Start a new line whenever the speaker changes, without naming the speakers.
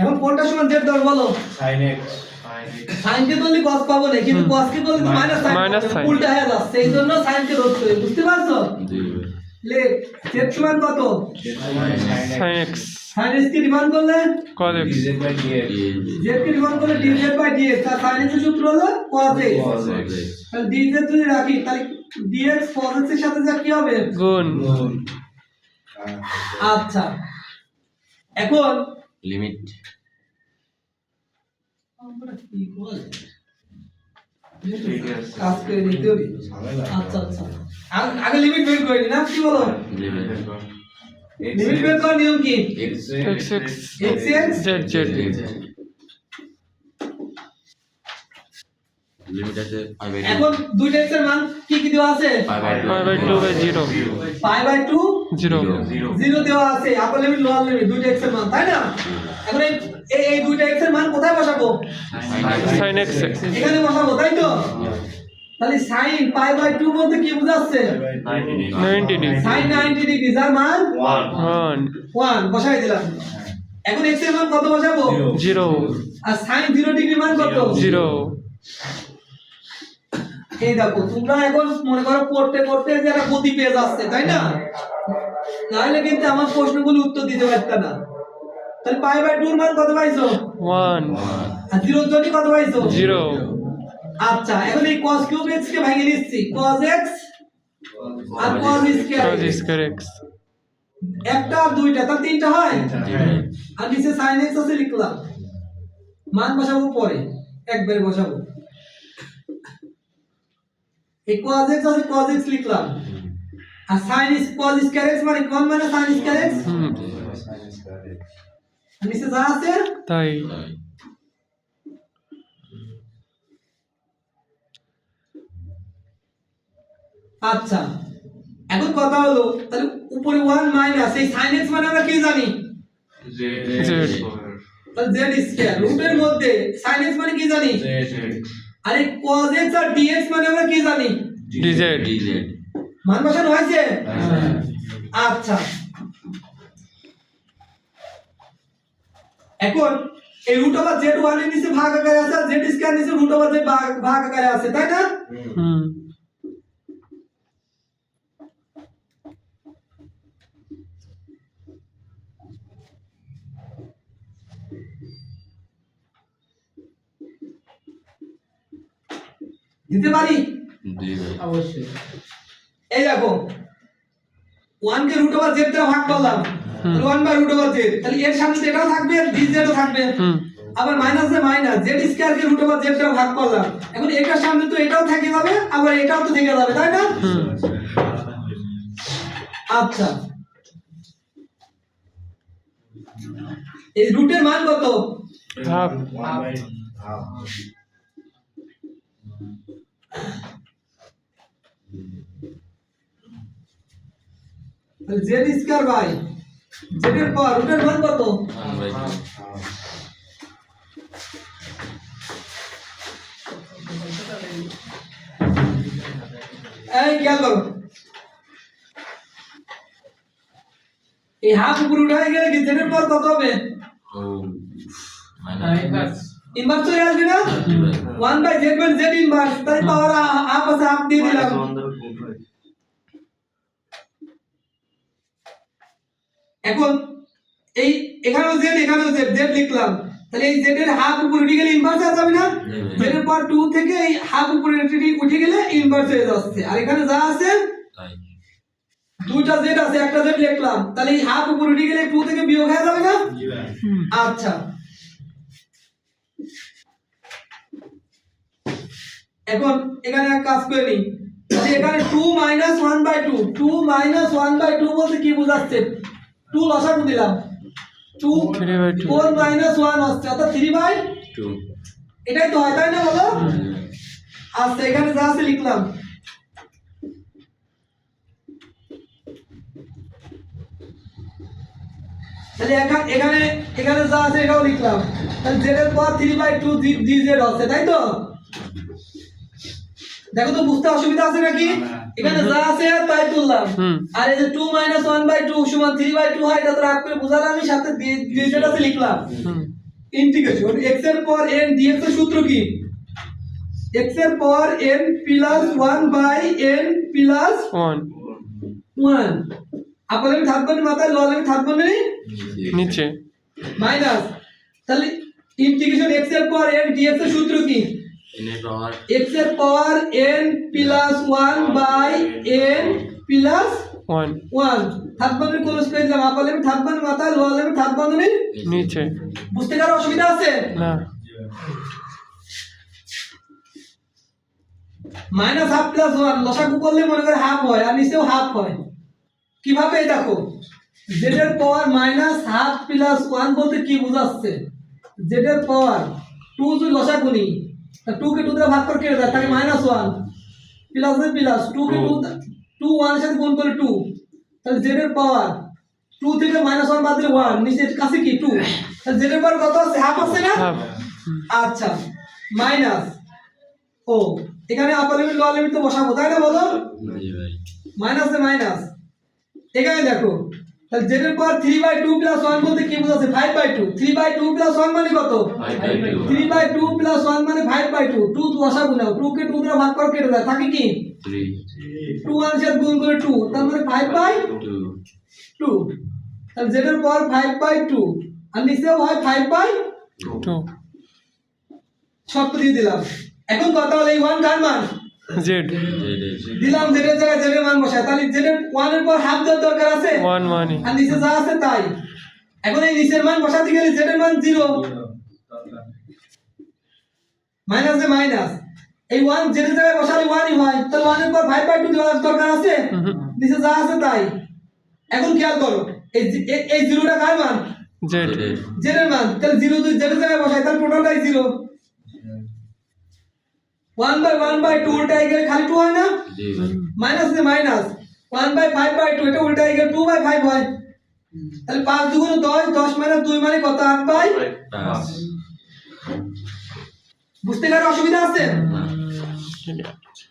এখন কোনটা সমান z ধর বলো
sin x
sin কে করলে cos পাবো না কিন্তু cos কে করলে তো মাইনাস সাইন উল্টা হয়ে যাচ্ছে এই জন্য sin কে ধরতে হবে বুঝতে পারছো লে z সমান কত
sin x
sin x কে ডিমান্ড করলে
cos x
dz/dx
z কে ডিমান্ড করলে dz/dx আর sin x এর সূত্র হলো cos x তাহলে dz যদি রাখি তাহলে dx cos x এর সাথে যা কি হবে
গুণ
আচ্ছা এখন
লিমিট
আমরা কি করব
ঠিক আছে।
কাজ করে নিতে হবে আচ্ছা আচ্ছা আগে লিমিট বের করে না কি বলো লিমিট বের করার নিয়ম কি
x
x x
x
z z
limit আছে 5/2
এখন দুইটা x এর মান কি কি দেওয়া আছে
5/2/0
π/2
0
0 দেওয়া আছে আপার লিমিট লোয়ার লিমিট দুইটা x এর মান তাই না এখন এই দুইটা x এর মান কোথায় বসাবো
sin x
এখানে বসাবো তাই তো তাহলে sin π/2 বলতে কি বোঝাচ্ছে
90 degree
sin 90 ডিগ্রি যার মান
1
1 বসাই দিলাম এখন x এর মান কত বসাবো
0
আর sin 0 ডিগ্রি মান কত
0
এই দেখো তোমরা এখন মনে করো পড়তে পড়তে যে একটা গতি পেয়ে যাচ্ছে তাই না নাহলে কিন্তু আমার প্রশ্নগুলো উত্তর দিতে পারতা না তাহলে π/2 এর মান কত পাইছো
1
আর 0 এর জন্য কত পাইছো
0
আচ্ছা এখন এই cos কিউব x কে ভাঙিয়ে নিচ্ছি cos x আর cos square
cos square x
একটা আর দুইটা তার তিনটা হয় আর নিচে sin x আছে লিখলাম মান বসাবো পরে একবারে বসাবো এই cos x আছে cos x লিখলাম আর sin cos স্কয়ার x মানে কোন মানে sin স্কয়ার x আর নিচে যা আছে
তাই
আচ্ছা এখন কথা হলো তাহলে উপরে 1 মাইনাস এই sin x মানে আমরা কি জানি তাহলে z স্কয়ার রুটের মধ্যে sin x মানে কি জানি আর এই cos x আর dx মানে আমরা কি জানি
dz
dz
মান বসানো হয়েছে আচ্ছা এখন এই রুট ওভার z1 এর নিচে ভাগ আকারে আছে আর z স্কয়ার নিচে রুট ওভার z ভাগ আকারে আছে তাই না
হুম
দিতে পারি
dz
অবশ্যই এই দেখো 1 কে রুট ওভার z দ্বারা ভাগ করলাম তাহলে 1 বাই রুট ওভার z তাহলে এর সামনে তো এটাও থাকবে dz ও থাকবে
হুম
আবার মাইনাস এ মাইনাস z স্কয়ার কে রুট ওভার z দ্বারা ভাগ করলাম এখন এটার সামনে তো এটাও থেকে যাবে আবার এটাও তো থেকে যাবে তাই না
হুম
আচ্ছা এই রুটের মান কত
হাফ
তাহলে z স্কয়ার বাই z এর পাওয়ার রুটের মান কত
1/2
এই খেয়াল করো এই হাফ উপরে উঠে গেলে কি z এর পাওয়ার কত হবে
ও মাইনাস
ইনভার্স হয়ে আসবে না 1 বাই z মানে z ইনভার্স তাই পাওয়ার হাফ আছে হাফ দিয়ে দিলাম এখন এই এখানেও z এখানেও z z লিখলাম তাহলে এই z এর হাফ উপরে উঠে গেলে ইনভার্স হয়ে যাবে না z এর পাওয়ার 2 থেকে এই হাফ উপরে উঠে গেলে ইনভার্স হয়ে যাচ্ছে আর এখানে যা আছে
তাই
দুইটা z আছে একটা z লিখলাম তাহলে এই হাফ উপরে উঠে গেলে 2 থেকে বিয়োগ হয়ে যাবে না আচ্ছা এখন এখানে এক কাজ করে নি তাহলে এখানে 2 মাইনাস 1/2 2 মাইনাস 1/2 বলতে কি বোঝাচ্ছে 2 লসাগু দিলাম 2
3/2
4 মাইনাস 1 হচ্ছে অর্থাৎ 3/2
2
এটাই তো হয় তাই না বলো আচ্ছা এখানে যা আছে লিখলাম তাহলে এখানে এখানে যা আছে এটাও লিখলাম তাহলে z এর পাওয়ার 3/2 dz হচ্ছে তাই তো দেখো তো বুঝতে অসুবিধা আছে নাকি এখানে যা আছে তাই তুললাম আর এই যে 2 1/2 সমান 3/2 হয় এটা তো রাখ করে বুঝালাম আমি সাথে dz আছে লিখলাম ইন্টিগ্রেশন x এর পর n dx এর সূত্র কি x এর পর n plus 1 by n plus
1
1 আপনাদের থাকবেন মাথায় ললের থাকবেন
নিচে
মাইনাস তাহলে ইন্টিগ্রেশন x এর পর n dx এর সূত্র কি
এনের পাওয়ার
x এর power n plus 1 by n plus
1
1 থাকবেন কোন স্পেস দিলাম আপনাদের থাকবেন মাথায় ললের থাকবেন
নিচে
বুঝতে কারো অসুবিধা আছে
না
মাইনাস হাফ প্লাস 1 লসাগু করলে মনে করে হাফ হয় আর নিচেও হাফ হয় কিভাবে দেখো z এর পাওয়ার মাইনাস হাফ প্লাস 1 বলতে কি বোঝাচ্ছে z এর পাওয়ার 2 যদি লসাগু নিই তা 2 কে 2 দ্বারা ভাগ করে কেটে যায় তাহলে মাইনাস 1 প্লাস এর প্লাস 2 কে 2 1 এর সাথে গুণ করে 2 তাহলে z এর পাওয়ার 2 থেকে মাইনাস 1 বাদ দিলে 1 নিচে কাছে কি 2 তাহলে z এর পাওয়ার কত আছে হাফ আছে না
হাফ
আচ্ছা মাইনাস ও এখানে আপার লিমিট লোয়ার লিমিট তো বসাবো তাই না বলো
জি ভাই
মাইনাস এ মাইনাস এখানে দেখো তাহলে z এর পাওয়ার 3/2 + 1 বলতে কি বোঝাচ্ছে 5/2 3/2 + 1 মানে কত 3/2 + 1 মানে 5/2 2 বসাবো না 2 কে 2 দ্বারা ভাগ করে কেটে যায় থাকে কি
3
2 1 সাথে গুণ করে 2 তার মানে 5/2
2
তাহলে z এর পাওয়ার 5/2 আর নিচেও হয় 5/2
2
শর্ত দিয়ে দিলাম এখন কথা হলো এই 1 কার মান
z
দিলাম z এর জায়গায় z এর মান বসাই তাহলে z এর 1 এর পর হাফ দেওয়ার দরকার আছে
1 মানে
আর নিচে যা আছে তাই এখন এই নিচের মান বসাতে গেলে z এর মান 0 মাইনাস এ মাইনাস এই 1 z এর জায়গায় বসালে 1 ই হয় তাহলে 1 এর পর 5/2 দেওয়ার দরকার আছে নিচে যা আছে তাই এখন খেয়াল করো এই এই 0টা কার মান
z
z এর মান তাহলে 0 যদি z এর জায়গায় বসাই তাহলে টোটালটাই 0 1/1/2 উল্টাই গেলে খালি 2 হয় না
জি ভাই
মাইনাস এ মাইনাস 1/5/2 এটা উল্টাই গেলে 2/5 হয় তাহলে 5 দুগুণ 10 10 - 2 মানে কত 8/5
পাঁচ
বুঝতে কারো অসুবিধা আছে
ঠিক আছে